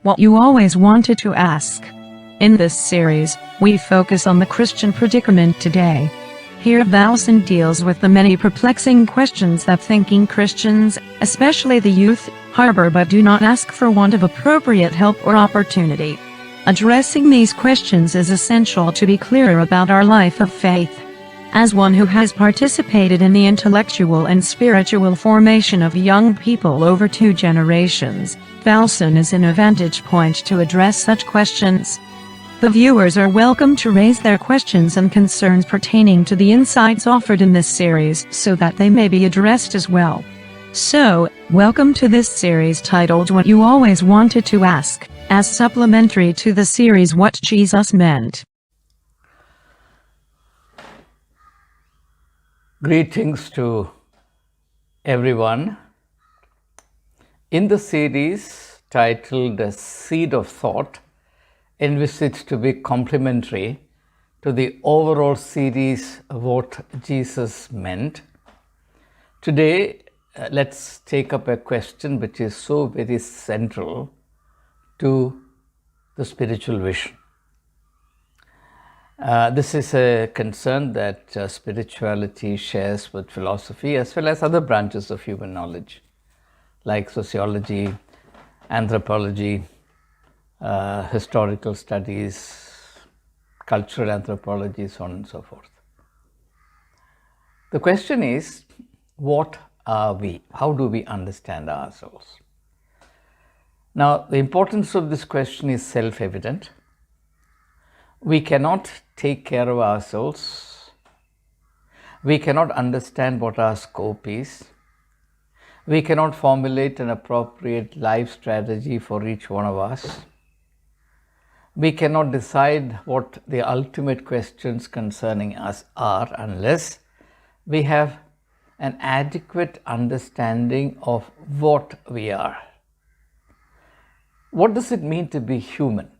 What you always wanted to ask. In this series, we focus on the Christian predicament today. Here DR.VALSON deals with the many perplexing questions that thinking Christians, especially the youth, harbor but do not ask for want of appropriate help or opportunity. Addressing these questions is essential to be clearer about our life of faith. As one who has participated in the intellectual and spiritual formation of young people over 2 generations, DR.VALSON is in a vantage point to address such questions. The viewers are welcome to raise their questions and concerns pertaining to the insights offered in this series so that they may be addressed as well. So, welcome to this series titled What You Always Wanted to Ask, as supplementary to the series What Jesus Meant. Greetings to everyone. In the series titled Seed of Thought, envisaged to be complementary to the overall series What Jesus Meant, today let's take up a question which is so very central to the spiritual vision. This is a concern that spirituality shares with philosophy as well as other branches of human knowledge like sociology, anthropology, historical studies, cultural anthropology, so on and so forth. The question is, what are we? How do we understand ourselves? Now, the importance of this question is self-evident. We cannot take care of ourselves. We cannot understand what our scope is. We cannot formulate an appropriate life strategy for each one of us. We cannot decide what the ultimate questions concerning us are unless we have an adequate understanding of what we are. What does it mean to be human?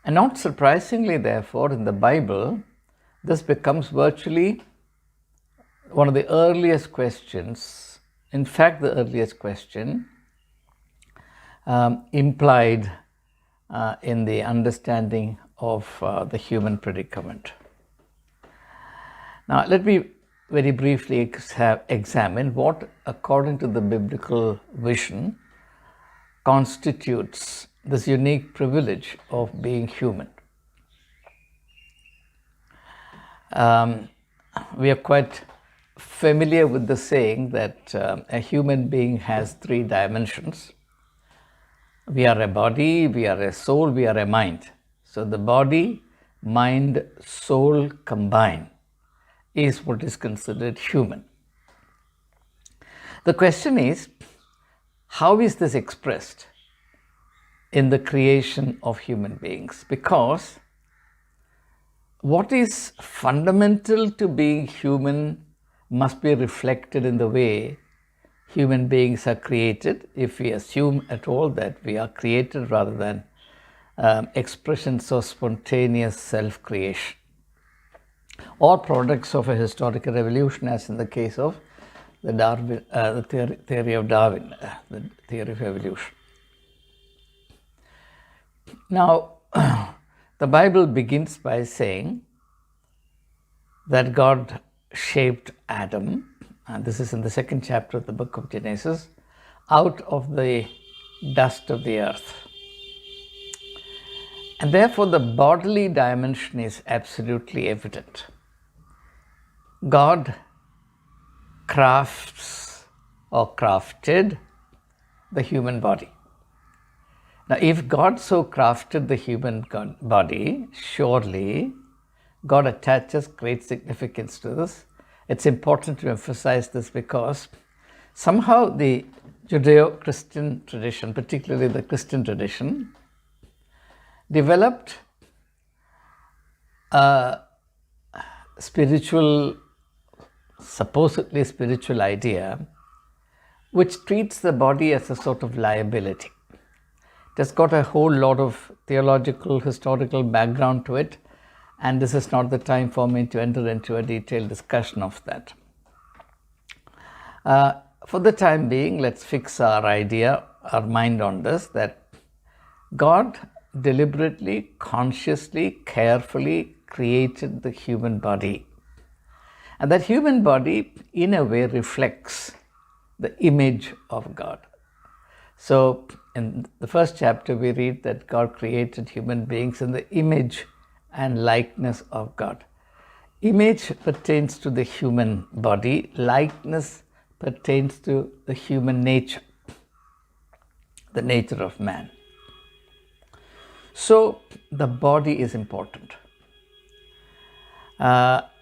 And not surprisingly, therefore, in the Bible, this becomes virtually one of the earliest questions, in fact, the earliest question implied in the understanding of the human predicament. Now, let me very briefly examine what, according to the biblical vision, constitutes this unique privilege of being human. We are quite familiar with the saying that a human being has 3 dimensions. We are a body, we are a soul, we are a mind. So the body, mind, soul combined is what is considered human. The question is, how is this expressed in the creation of human beings? Because what is fundamental to being human must be reflected in the way human beings are created, if we assume at all that we are created rather than expressions of spontaneous self-creation or products of a historical evolution, as in the case of the theory of Darwin, the theory of evolution. Now, the Bible begins by saying that God shaped Adam, and this is in the 2nd chapter of the book of Genesis, out of the dust of the earth. And therefore, the bodily dimension is absolutely evident. God crafts or crafted the human body. Now, if God so crafted the human body, surely God attaches great significance to this. It's important to emphasize this because somehow the Judeo-Christian tradition, particularly the Christian tradition, developed a supposedly spiritual idea which treats the body as a sort of liability. It has got a whole lot of theological, historical background to it, and this is not the time for me to enter into a detailed discussion of that. For the time being, let's fix our mind on this, that God deliberately, consciously, carefully created the human body. And that human body, in a way, reflects the image of God. So, in the first chapter, we read that God created human beings in the image and likeness of God. Image pertains to the human body, likeness pertains to the human nature, the nature of man. So, the body is important.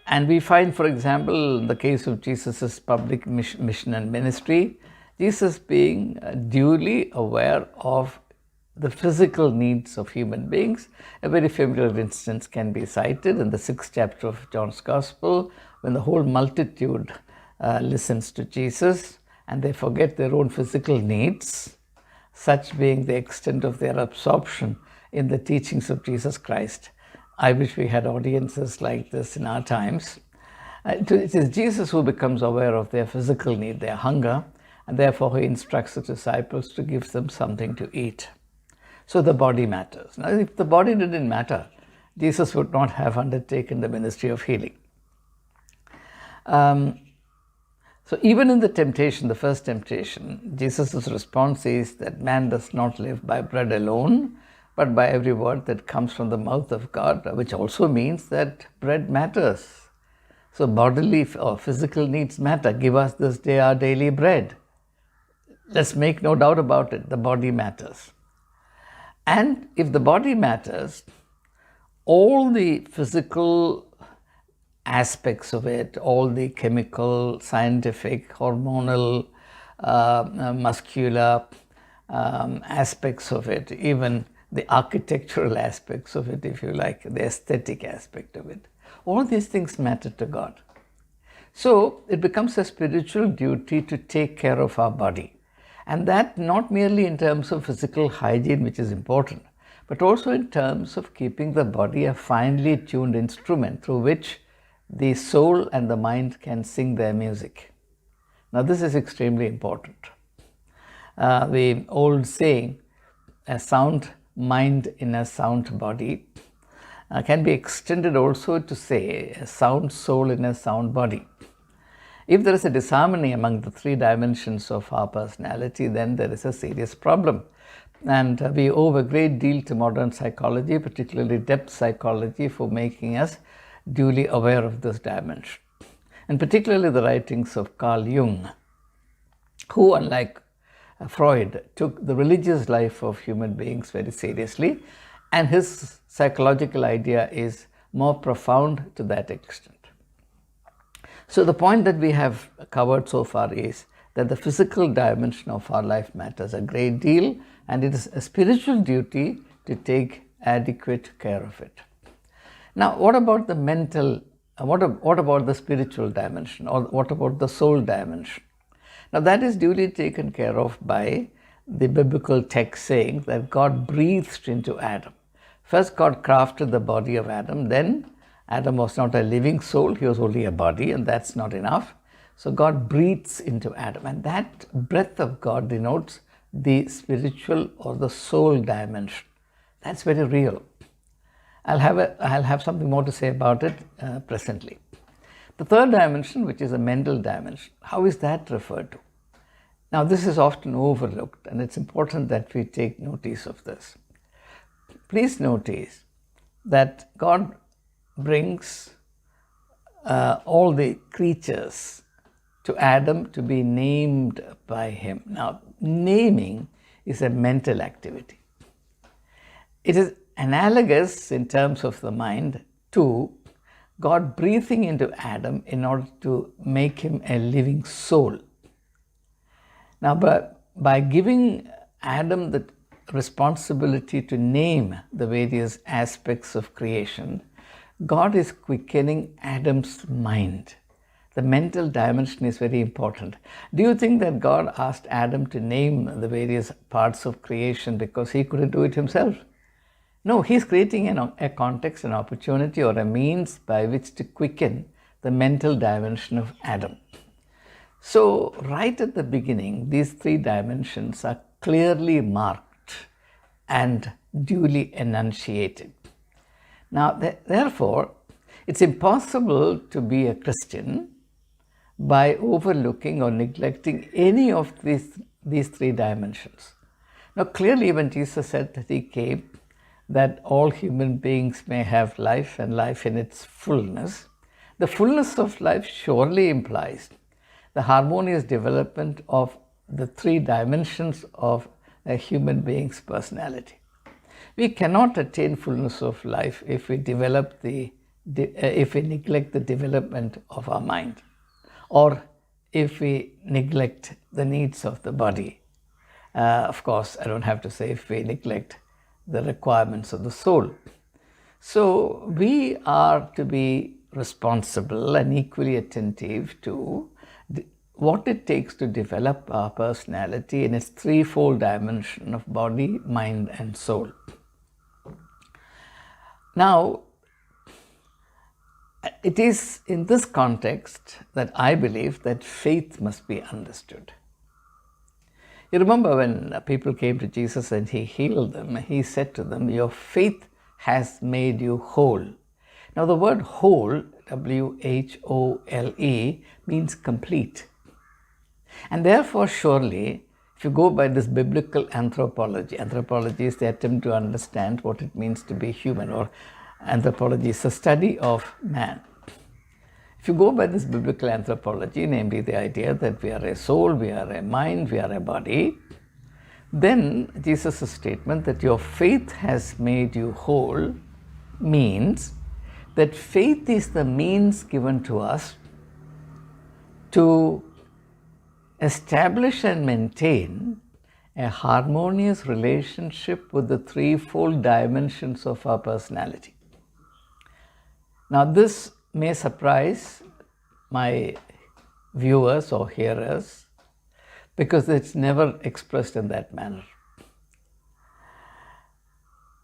And we find, for example, in the case of Jesus' public mission and ministry, Jesus being duly aware of the physical needs of human beings. A very familiar instance can be cited in the 6th chapter of John's Gospel, when the whole multitude listens to Jesus and they forget their own physical needs, such being the extent of their absorption in the teachings of Jesus Christ. I wish we had audiences like this in our times. It is Jesus who becomes aware of their physical need, their hunger, and therefore he instructs the disciples to give them something to eat. So the body matters. Now, if the body didn't matter, Jesus would not have undertaken the ministry of healing. So even in the temptation, the first temptation, Jesus' response is that man does not live by bread alone, but by every word that comes from the mouth of God, which also means that bread matters. So bodily or physical needs matter. Give us this day our daily bread. Let's make no doubt about it, the body matters. And if the body matters, all the physical aspects of it, all the chemical, scientific, hormonal, muscular aspects of it, even the architectural aspects of it, if you like, the aesthetic aspect of it, all these things matter to God. So it becomes a spiritual duty to take care of our body. And that not merely in terms of physical hygiene, which is important, but also in terms of keeping the body a finely tuned instrument through which the soul and the mind can sing their music. Now this is extremely important. The old saying, a sound mind in a sound body, can be extended also to say a sound soul in a sound body. If there is a disharmony among the three dimensions of our personality, then there is a serious problem. And we owe a great deal to modern psychology, particularly depth psychology, for making us duly aware of this dimension. And particularly the writings of Carl Jung, who, unlike Freud, took the religious life of human beings very seriously, and his psychological idea is more profound to that extent. So the point that we have covered so far is that the physical dimension of our life matters a great deal, and it is a spiritual duty to take adequate care of it. Now, what about the mental, what about the spiritual dimension, or what about the soul dimension? Now, that is duly taken care of by the biblical text saying that God breathed into Adam. First, God crafted the body of Adam, then Adam was not a living soul, he was only a body, and that's not enough. So God breathes into Adam, and that breath of God denotes the spiritual or the soul dimension. That's very real. I'll have something more to say about it presently. The third dimension, which is a mental dimension, how is that referred to? Now, this is often overlooked, and it's important that we take notice of this. Please notice that God brings all the creatures to Adam to be named by him. Now, naming is a mental activity. It is analogous in terms of the mind to God breathing into Adam in order to make him a living soul. Now, by giving Adam the responsibility to name the various aspects of creation, God is quickening Adam's mind. The mental dimension is very important. Do you think that God asked Adam to name the various parts of creation because he couldn't do it himself? No, he's creating a context, an opportunity, or a means by which to quicken the mental dimension of Adam. So, right at the beginning, these three dimensions are clearly marked and duly enunciated. Now, therefore, it's impossible to be a Christian by overlooking or neglecting any of these three dimensions. Now, clearly, when Jesus said that he came, that all human beings may have life and life in its fullness, the fullness of life surely implies the harmonious development of the three dimensions of a human being's personality. We cannot attain fullness of life if we neglect the development of our mind, or if we neglect the needs of the body. Of course, I don't have to say if we neglect the requirements of the soul. So we are to be responsible and equally attentive to what it takes to develop our personality in its threefold dimension of body, mind, and soul. Now, it is in this context that I believe that faith must be understood. You remember when people came to Jesus and he healed them, he said to them, "Your faith has made you whole." Now the word whole, W-H-O-L-E, means complete. And therefore, surely, if you go by this biblical anthropology is the attempt to understand what it means to be human, or anthropology is the study of man. If you go by this biblical anthropology, namely the idea that we are a soul, we are a mind, we are a body, then Jesus' statement that your faith has made you whole means that faith is the means given to us to establish and maintain a harmonious relationship with the threefold dimensions of our personality. Now, this may surprise my viewers or hearers because it's never expressed in that manner.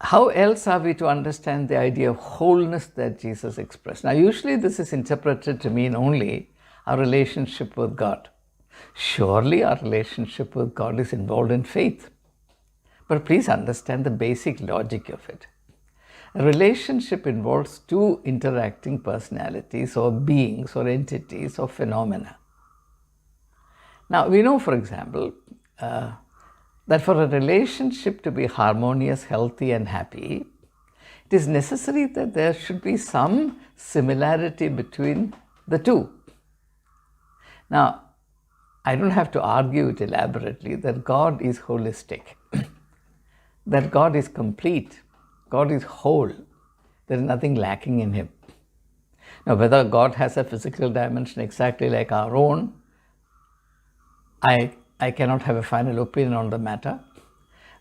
How else are we to understand the idea of wholeness that Jesus expressed? Now, usually this is interpreted to mean only our relationship with God. Surely our relationship with God is involved in faith. But please understand the basic logic of it. A relationship involves two interacting personalities or beings or entities or phenomena. Now, we know, for example, that for a relationship to be harmonious, healthy, and happy, it is necessary that there should be some similarity between the two. Now, I don't have to argue it elaborately that God is holistic, that God is complete, God is whole. There is nothing lacking in Him. Now, whether God has a physical dimension exactly like our own, I cannot have a final opinion on the matter.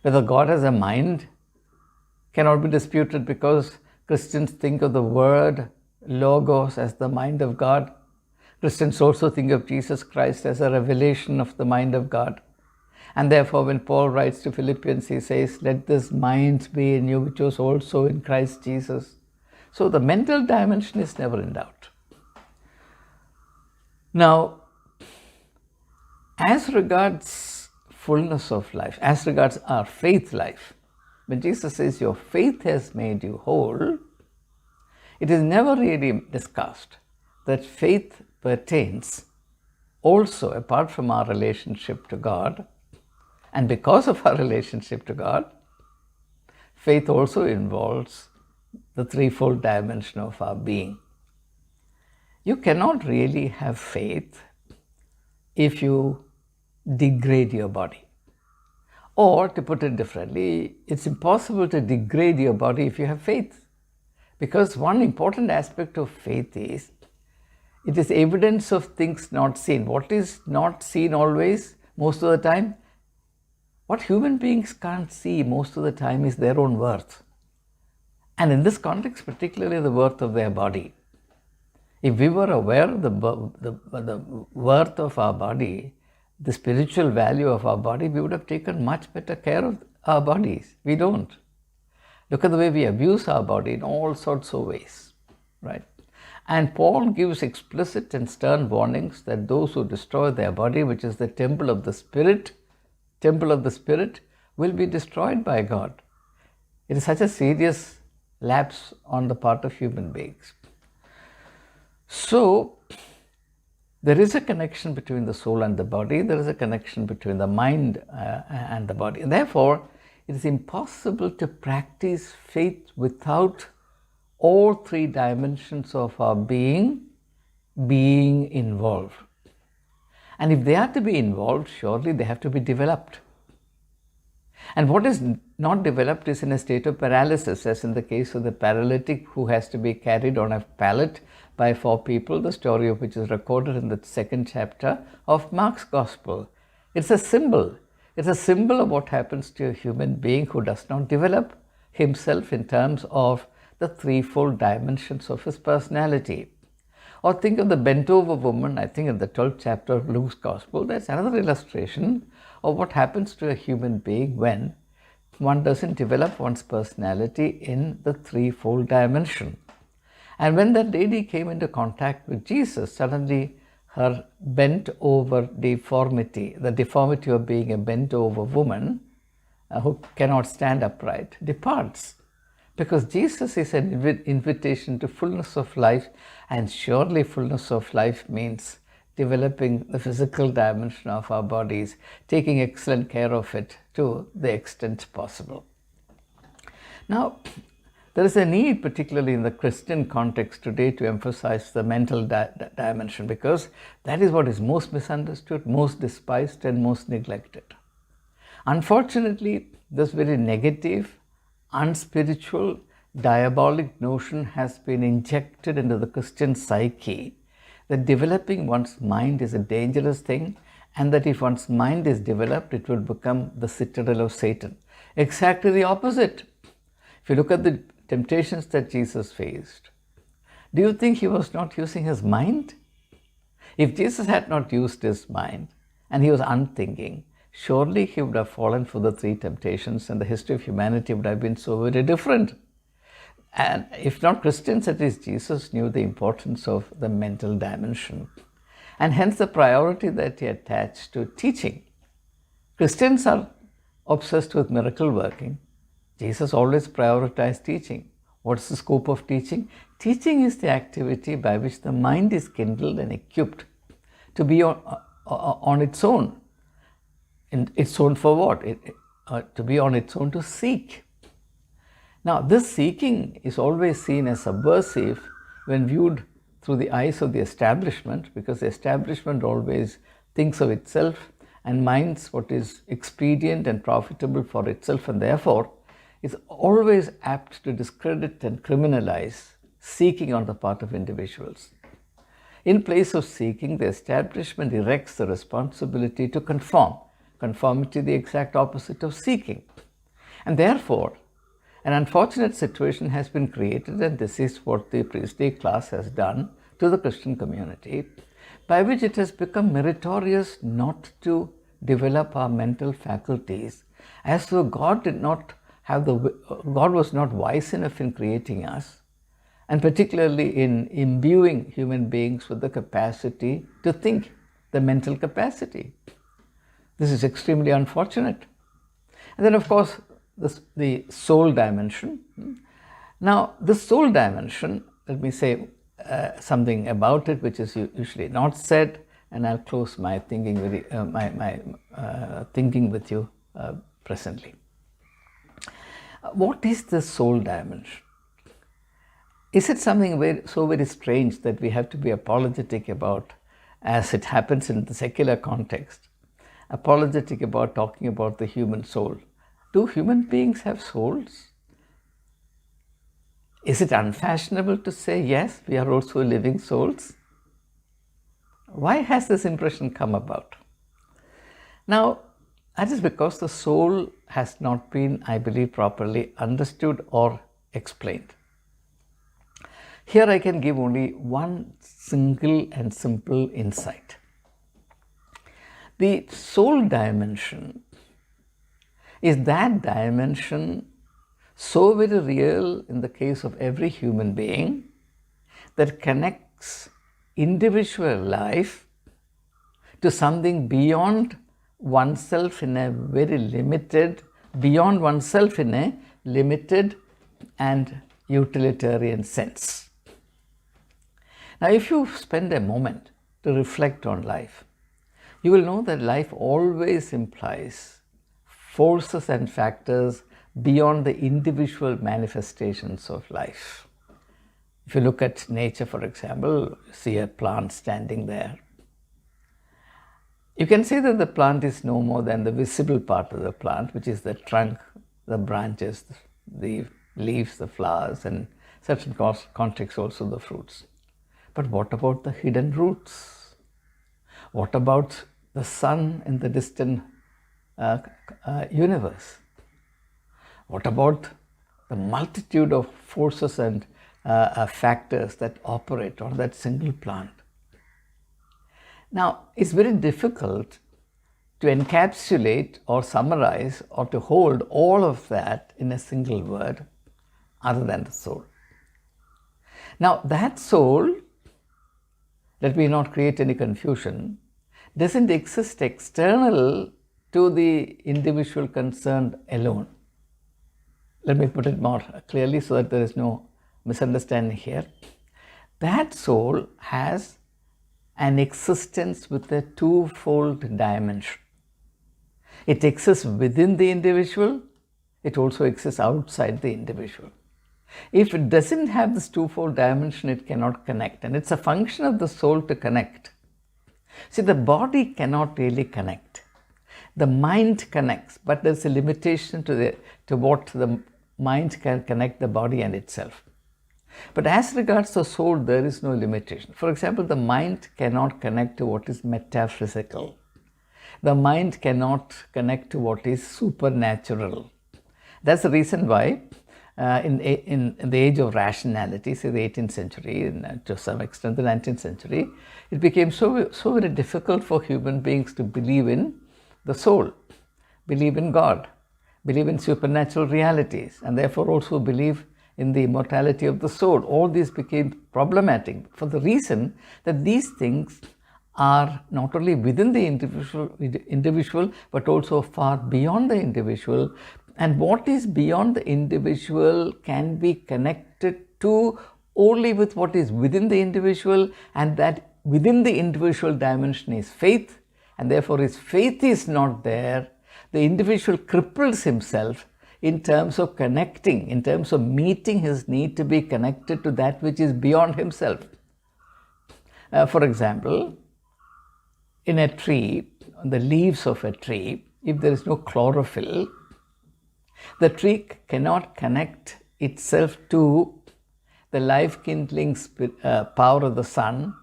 Whether God has a mind cannot be disputed because Christians think of the word logos as the mind of God. Christians also think of Jesus Christ as a revelation of the mind of God. And therefore, when Paul writes to Philippians, he says, "Let this mind be in you, which was also in Christ Jesus." So the mental dimension is never in doubt. Now, as regards fullness of life, as regards our faith life, when Jesus says your faith has made you whole, it is never really discussed that faith pertains also, apart from our relationship to God, and because of our relationship to God, faith also involves the threefold dimension of our being. You cannot really have faith if you degrade your body. Or, to put it differently, it's impossible to degrade your body if you have faith. Because one important aspect of faith is, it is evidence of things not seen. What is not seen always, most of the time? What human beings can't see most of the time is their own worth. And in this context, particularly the worth of their body. If we were aware of the worth of our body, the spiritual value of our body, we would have taken much better care of our bodies. We don't. Look at the way we abuse our body in all sorts of ways, right? And Paul gives explicit and stern warnings that those who destroy their body, which is the temple of the Spirit, will be destroyed by God. It is such a serious lapse on the part of human beings. So, there is a connection between the soul and the body. There is a connection between the mind and the body. And therefore, it is impossible to practice faith without all three dimensions of our being involved. And if they are to be involved, surely they have to be developed. And what is not developed is in a state of paralysis, as in the case of the paralytic who has to be carried on a pallet by 4 people, the story of which is recorded in the 2nd chapter of Mark's Gospel. It's a symbol. It's a symbol of what happens to a human being who does not develop himself in terms of the threefold dimensions of his personality. Or think of the bent over woman, I think in the 12th chapter of Luke's Gospel. That's another illustration of what happens to a human being when one doesn't develop one's personality in the threefold dimension. And when that lady came into contact with Jesus, suddenly her bent over deformity, the deformity of being a bent over woman who cannot stand upright, departs. Because Jesus is an invitation to fullness of life, and surely fullness of life means developing the physical dimension of our bodies, taking excellent care of it to the extent possible. Now, there is a need, particularly in the Christian context today, to emphasize the mental dimension, because that is what is most misunderstood, most despised, and most neglected. Unfortunately, this very negative, unspiritual, diabolic notion has been injected into the Christian psyche that developing one's mind is a dangerous thing, and that if one's mind is developed, it will become the citadel of Satan. Exactly the opposite. If you look at the temptations that Jesus faced, do you think he was not using his mind? If Jesus had not used his mind and he was unthinking, surely he would have fallen for the 3 temptations, and the history of humanity would have been so very different. And if not Christians, at least Jesus knew the importance of the mental dimension, and hence the priority that he attached to teaching. Christians are obsessed with miracle working. Jesus always prioritized teaching. What's the scope of teaching? Teaching is the activity by which the mind is kindled and equipped to be on its own. And its own for what? To be on its own to seek. Now, this seeking is always seen as subversive when viewed through the eyes of the establishment, because the establishment always thinks of itself and minds what is expedient and profitable for itself, and therefore is always apt to discredit and criminalize seeking on the part of individuals. In place of seeking, the establishment erects the responsibility to conform. Conformity, the exact opposite of seeking. And therefore, an unfortunate situation has been created, and this is what the priestly class has done to the Christian community, by which it has become meritorious not to develop our mental faculties, as though God was not wise enough in creating us, and particularly in imbuing human beings with the capacity to think, the mental capacity. This is extremely unfortunate. And then, of course, the soul dimension. Now, the soul dimension, let me say something about it, which is usually not said, and I'll close my thinking with you presently. What is the soul dimension? Is it something so very strange that we have to be apologetic about, as it happens in the secular context? Apologetic about talking about the human soul. Do human beings have souls? Is it unfashionable to say, yes, we are also living souls? Why has this impression come about? Now, that is because the soul has not been, I believe, properly understood or explained. Here I can give only one single and simple insight. The soul dimension is that dimension so very real in the case of every human being that connects individual life to something beyond oneself in a very limited, beyond oneself in a limited and utilitarian sense. Now, if you spend a moment to reflect on life, you will know that life always implies forces and factors beyond the individual manifestations of life. If you look at nature, for example, you see a plant standing there. You can say that the plant is no more than the visible part of the plant, which is the trunk, the branches, the leaves, the flowers, and certain contexts also the fruits. But what about the hidden roots? What about the sun in the distant universe? What about the multitude of forces and factors that operate on that single plant? Now, it's very difficult to encapsulate or summarize or to hold all of that in a single word other than the soul. Now, that soul, let me not create any confusion, doesn't exist external to the individual concerned alone. Let me put it more clearly so that there is no misunderstanding here. That soul has an existence with a twofold dimension. It exists within the individual, it also exists outside the individual. If it doesn't have this twofold dimension, it cannot connect, and it's a function of the soul to connect. See, the body cannot really connect. The mind connects, but there's a limitation to what the mind can connect the body and itself. But as regards the soul, there is no limitation. For example, the mind cannot connect to what is metaphysical. The mind cannot connect to what is supernatural. That's the reason why in the age of rationality, say the 18th century, and to some extent the 19th century, it became so very difficult for human beings to believe in the soul, believe in God, believe in supernatural realities, and therefore also believe in the immortality of the soul. All these became problematic for the reason that these things are not only within the individual but also far beyond the individual, and what is beyond the individual can be connected to only with what is within the individual, and that within the individual dimension is faith, and therefore his faith is not there. The individual cripples himself in terms of connecting, in terms of meeting his need to be connected to that which is beyond himself. For example, in a tree, on the leaves of a tree, if there is no chlorophyll, the tree cannot connect itself to the life-kindling power of the sun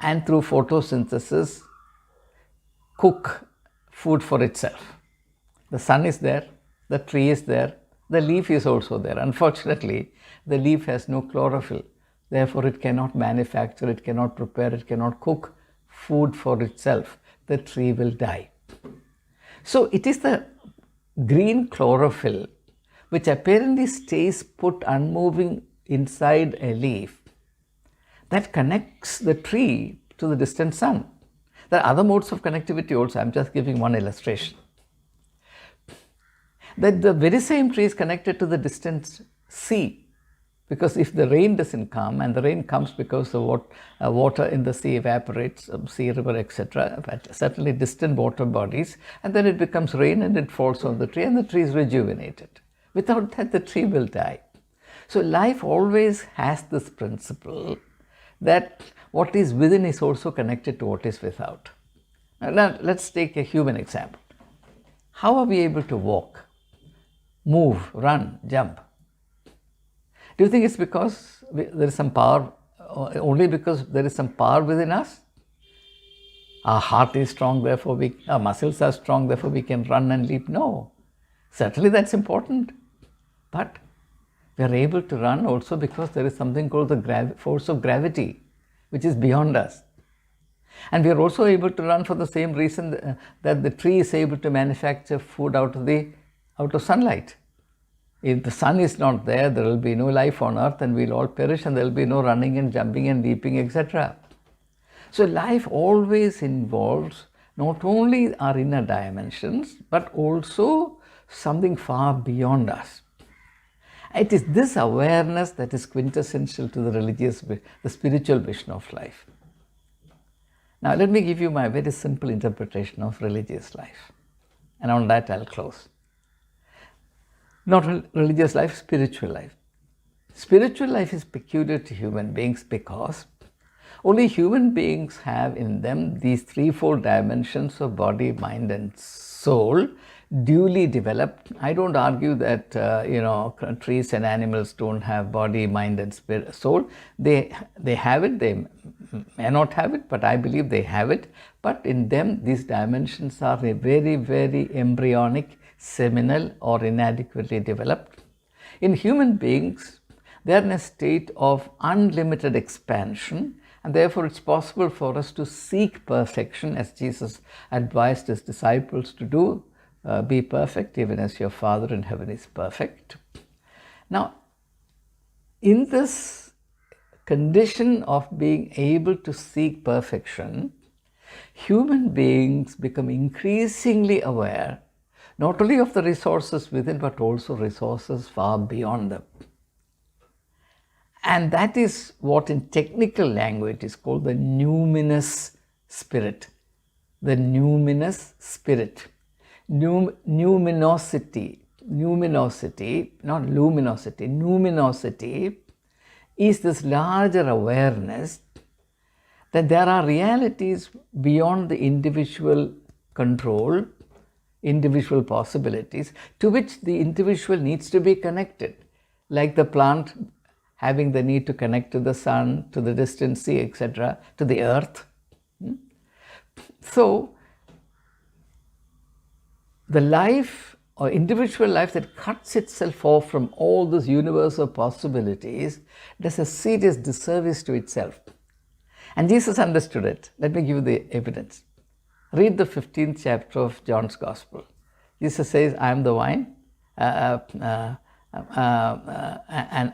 and through photosynthesis cook food for itself. The sun is there, the tree is there, the leaf is also there. Unfortunately, the leaf has no chlorophyll. Therefore, it cannot manufacture, it cannot prepare, it cannot cook food for itself. The tree will die. So, it is the green chlorophyll which apparently stays put unmoving inside a leaf that connects the tree to the distant sun. There are other modes of connectivity also. I am just giving one illustration. That the very same tree is connected to the distant sea, because if the rain doesn't come, and the rain comes because the water in the sea evaporates, sea, river, etc., certainly distant water bodies, and then it becomes rain and it falls on the tree and the tree is rejuvenated. Without that, the tree will die. So life always has this principle that what is within is also connected to what is without. Now let's take a human example. How are we able to walk, move, run, jump? Do you think it's because there is some power, only because there is some power within us? Our heart is strong, therefore our muscles are strong, therefore we can run and leap? No. Certainly that's important. But we are able to run also because there is something called the force of gravity, which is beyond us. And we are also able to run for the same reason that the tree is able to manufacture food out of sunlight. If the sun is not there, there will be no life on earth and we will all perish, and there will be no running and jumping and leaping, etc. So life always involves not only our inner dimensions, but also something far beyond us. It is this awareness that is quintessential to the spiritual vision of life. Now, let me give you my very simple interpretation of religious life. And on that, I'll close. Not religious life, spiritual life. Spiritual life is peculiar to human beings because only human beings have in them these threefold dimensions of body, mind, and soul duly developed. I don't argue that trees and animals don't have body, mind, and soul. They have it. They may not have it, but I believe they have it. But in them, these dimensions are very, very embryonic, seminal, or inadequately developed. In human beings, they are in a state of unlimited expansion, and therefore it's possible for us to seek perfection, as Jesus advised his disciples to do. Be perfect, even as your Father in heaven is perfect. Now, in this condition of being able to seek perfection, human beings become increasingly aware not only of the resources within, but also resources far beyond them. And that is what in technical language is called the numinous spirit. The numinous spirit. Numinosity, not luminosity, numinosity is this larger awareness that there are realities beyond the individual control, individual possibilities, to which the individual needs to be connected, like the plant having the need to connect to the sun, to the distant sea, etc., to the earth. So, the life or individual life that cuts itself off from all this universe of possibilities does a serious disservice to itself. And Jesus understood it. Let me give you the evidence. Read the 15th chapter of John's Gospel. Jesus says, I am the vine,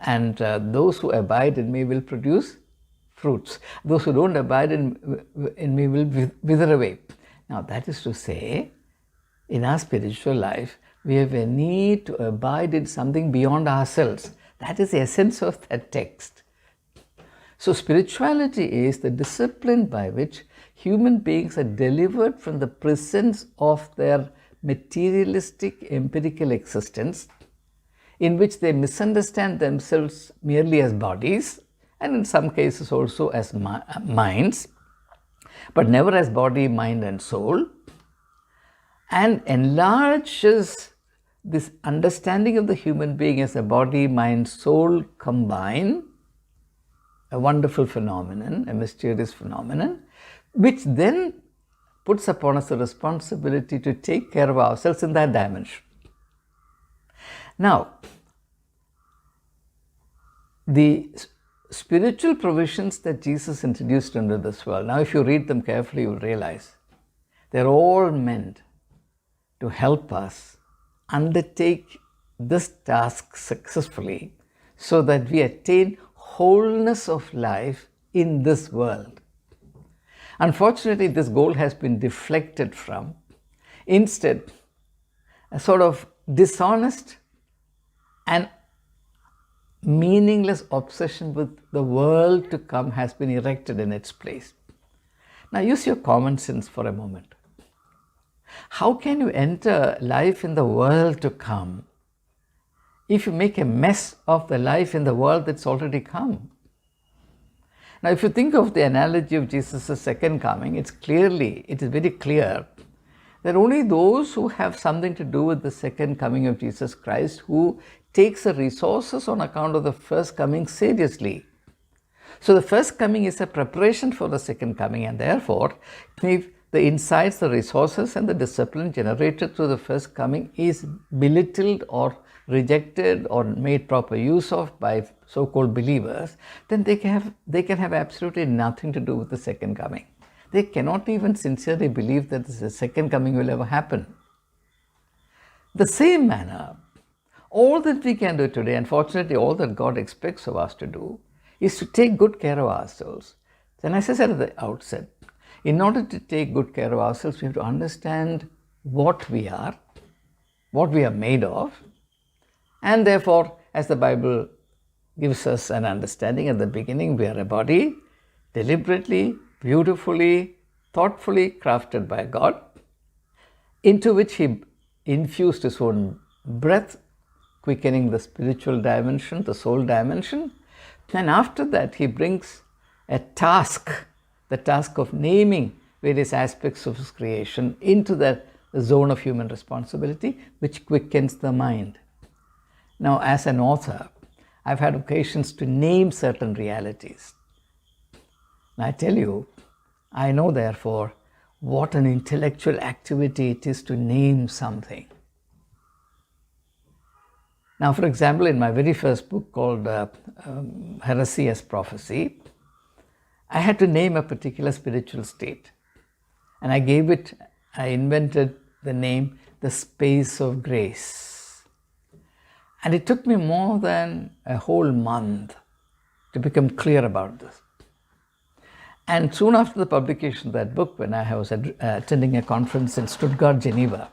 and those who abide in me will produce fruits. Those who don't abide in me will wither away. Now, that is to say, in our spiritual life, we have a need to abide in something beyond ourselves. That is the essence of that text. So spirituality is the discipline by which human beings are delivered from the presence of their materialistic empirical existence, in which they misunderstand themselves merely as bodies, and in some cases also as minds, but never as body, mind, and soul, and enlarges this understanding of the human being as a body, mind, soul combined, a wonderful phenomenon, a mysterious phenomenon, which then puts upon us the responsibility to take care of ourselves in that dimension. Now, the spiritual provisions that Jesus introduced into this world, now if you read them carefully, you will realize they're all meant to help us undertake this task successfully so that we attain wholeness of life in this world. Unfortunately, this goal has been deflected from. Instead, a sort of dishonest and meaningless obsession with the world to come has been erected in its place. Now, use your common sense for a moment. How can you enter life in the world to come if you make a mess of the life in the world that's already come? Now, if you think of the analogy of Jesus' second coming, it is very clear that only those who have something to do with the second coming of Jesus Christ, who takes the resources on account of the first coming seriously. So the first coming is a preparation for the second coming, and therefore, if the insights, the resources, and the discipline generated through the first coming is belittled or rejected or made proper use of by so-called believers, then they can have absolutely nothing to do with the second coming. They cannot even sincerely believe that the second coming will ever happen. The same manner, all that we can do today, unfortunately all that God expects of us to do, is to take good care of ourselves. Then, as I said at the outset, in order to take good care of ourselves, we have to understand what we are made of, and therefore as the Bible gives us an understanding at the beginning, we are a body, deliberately, beautifully, thoughtfully crafted by God, into which He infused His own breath, quickening the spiritual dimension, the soul dimension. And after that, He brings a task, the task of naming various aspects of His creation into the zone of human responsibility, which quickens the mind. Now, as an author, I've had occasions to name certain realities. And I tell you, I know therefore what an intellectual activity it is to name something. Now, for example, in my very first book called Heresy as Prophecy, I had to name a particular spiritual state. And I invented the name, the space of grace. And it took me more than a whole month to become clear about this. And soon after the publication of that book, when I was attending a conference in Stuttgart, Geneva,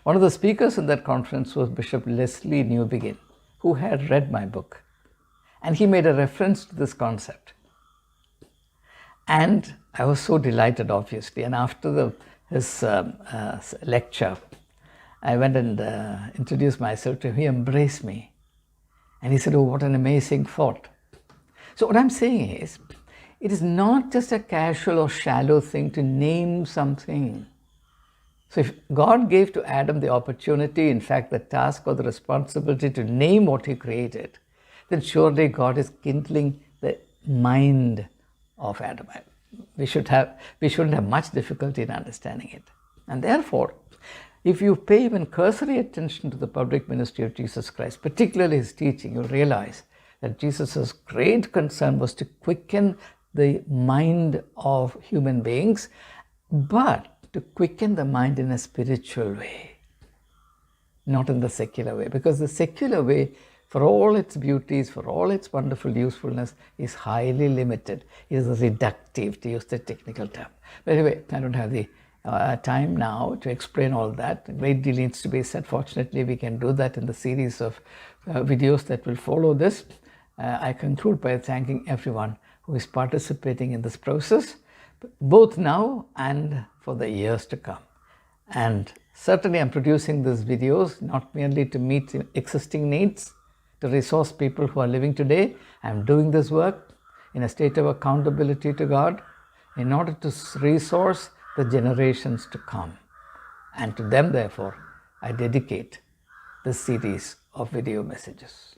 one of the speakers in that conference was Bishop Leslie Newbegin, who had read my book. And he made a reference to this concept. And I was so delighted, obviously. And after his lecture, I went and introduced myself to him. He embraced me. And he said, "Oh, what an amazing thought." So what I'm saying is, it is not just a casual or shallow thing to name something. So if God gave to Adam the opportunity, in fact, the task or the responsibility to name what He created, then surely God is kindling the mind of Adam. We shouldn't have much difficulty in understanding it. And therefore, if you pay even cursory attention to the public ministry of Jesus Christ, particularly His teaching, you'll realize that Jesus' great concern was to quicken the mind of human beings, but to quicken the mind in a spiritual way, not in the secular way. Because the secular way, for all its beauties, for all its wonderful usefulness, is highly limited. It is reductive, to use the technical term. But anyway, I don't have the time now to explain all that. A great deal needs to be said. Fortunately, we can do that in the series of videos that will follow this. I conclude by thanking everyone who is participating in this process, both now and for the years to come. And certainly I'm producing these videos not merely to meet existing needs, to resource people who are living today. I'm doing this work in a state of accountability to God in order to resource the generations to come. And to them, therefore, I dedicate this series of video messages.